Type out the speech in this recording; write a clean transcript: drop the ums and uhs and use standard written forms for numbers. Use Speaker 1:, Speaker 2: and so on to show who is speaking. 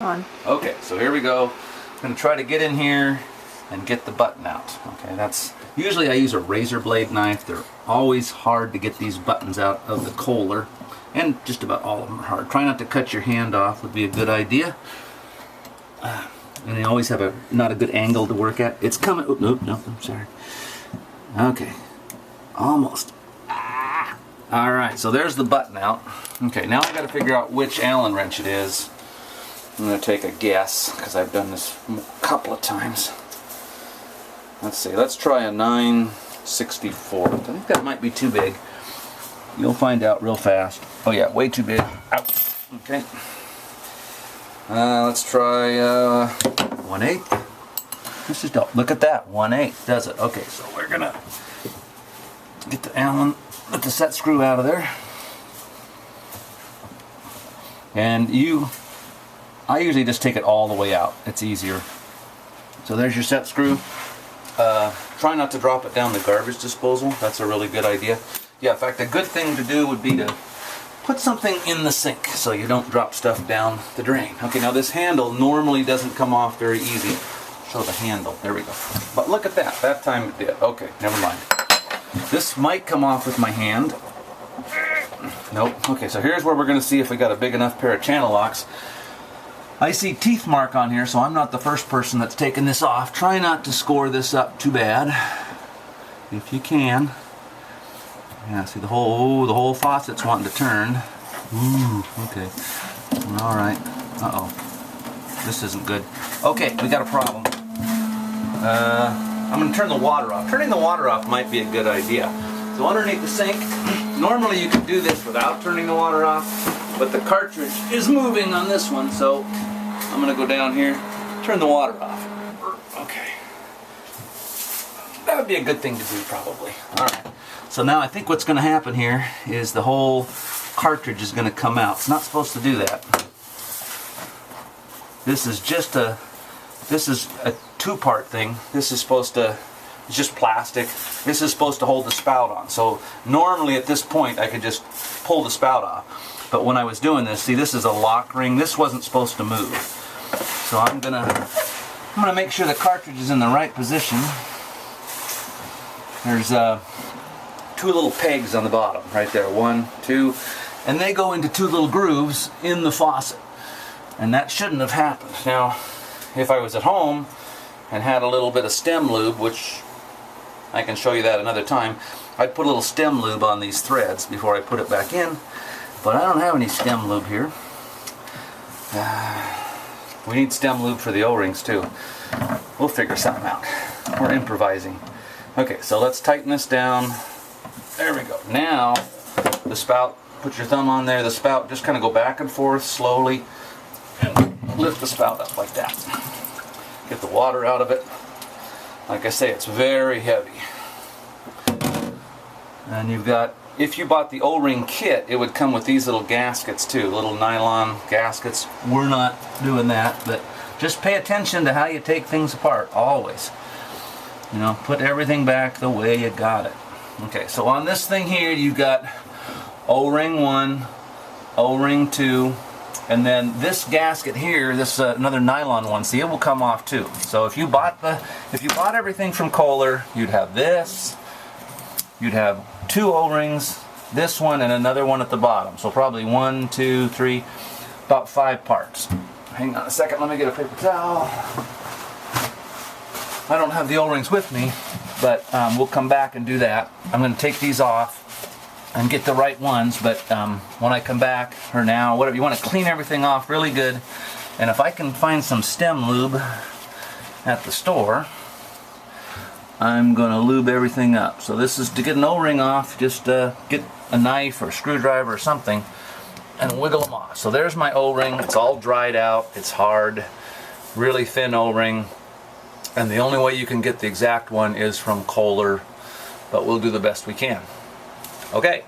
Speaker 1: On.
Speaker 2: Okay, so here we go. I'm going to try to get in here and get the button out. Okay, that's usually I use a razor blade knife. They're always hard to get these buttons out of the Kohler, and just about all of them are hard. Try not to cut your hand off would be a good idea. And they always have not a good angle to work at. It's coming. Oh, nope, no, I'm sorry. Okay, almost. All right, so there's the button out. Okay, now I got to figure out which Allen wrench it is. I'm going to take a guess because I've done this a couple of times. Let's see, let's try a 9/64. I think that might be too big. You'll find out real fast. Oh yeah, way too big. Ouch. Okay. Let's try 1/8. This is dope. Look at that, 1/8 does it. Okay, so we're gonna get the Allen, get the set screw out of there. And I usually just take it all the way out. It's easier. So there's your set screw. Try not to drop it down the garbage disposal. That's a really good idea. Yeah, in fact, a good thing to do would be to put something in the sink so you don't drop stuff down the drain. Okay, now this handle normally doesn't come off very easy. Show the handle. There we go. But look at that. That time it did. Okay, never mind. This might come off with my hand. Nope. Okay, so here's where we're going to see if we got a big enough pair of channel locks. I see teeth mark on here, so I'm not the first person that's taken this off. Try not to score this up too bad, if you can. Yeah, see the whole faucet's wanting to turn. Ooh, okay. All right. Uh-oh. This isn't good. Okay, we got a problem. I'm going to turn the water off. Turning the water off might be a good idea. So underneath the sink, normally you could do this without turning the water off, but the cartridge is moving on this one, so I'm going to go down here, turn the water off. Okay. That would be a good thing to do, probably. Alright. So now I think what's going to happen here is the whole cartridge is going to come out. It's not supposed to do that. This is a two-part thing. This is supposed to, it's just plastic. This is supposed to hold the spout on. So normally at this point I could just pull the spout off. But when I was doing this, see, this is a lock ring. This wasn't supposed to move. So I'm gonna make sure the cartridge is in the right position. There's two little pegs on the bottom, right there. 1, 2, and they go into two little grooves in the faucet. And that shouldn't have happened. Now, if I was at home and had a little bit of stem lube, which I can show you that another time, I'd put a little stem lube on these threads before I put it back in. But I don't have any stem lube here. We need stem lube for the O-rings too. We'll figure something out. We're improvising. Okay, so let's tighten this down. There we go. Now, the spout, put your thumb on there, the spout, just kind of go back and forth slowly and lift the spout up like that. Get the water out of it. Like I say, it's very heavy. And you've got, if you bought the O-ring kit, it would come with these little gaskets too, little nylon gaskets. We're not doing that, but just pay attention to how you take things apart, always. You know, put everything back the way you got it. Okay, so on this thing here, you got O-ring 1, O-ring 2, and then this gasket here, this another nylon one. See, it will come off too. So if you bought everything from Kohler, you'd have this. You'd have 2 O-rings, this one and another one at the bottom. So probably 1, 2, 3, about 5 parts. Hang on a second, let me get a paper towel. I don't have the O-rings with me, but we'll come back and do that. I'm going to take these off and get the right ones, but when I come back, or now, whatever, you want to clean everything off really good. And if I can find some stem lube at the store, I'm going to lube everything up. So this is to get an O-ring off, just get a knife or a screwdriver or something and wiggle them off. So there's my O-ring. It's all dried out. It's hard, really thin O-ring. And the only way you can get the exact one is from Kohler, but we'll do the best we can. Okay.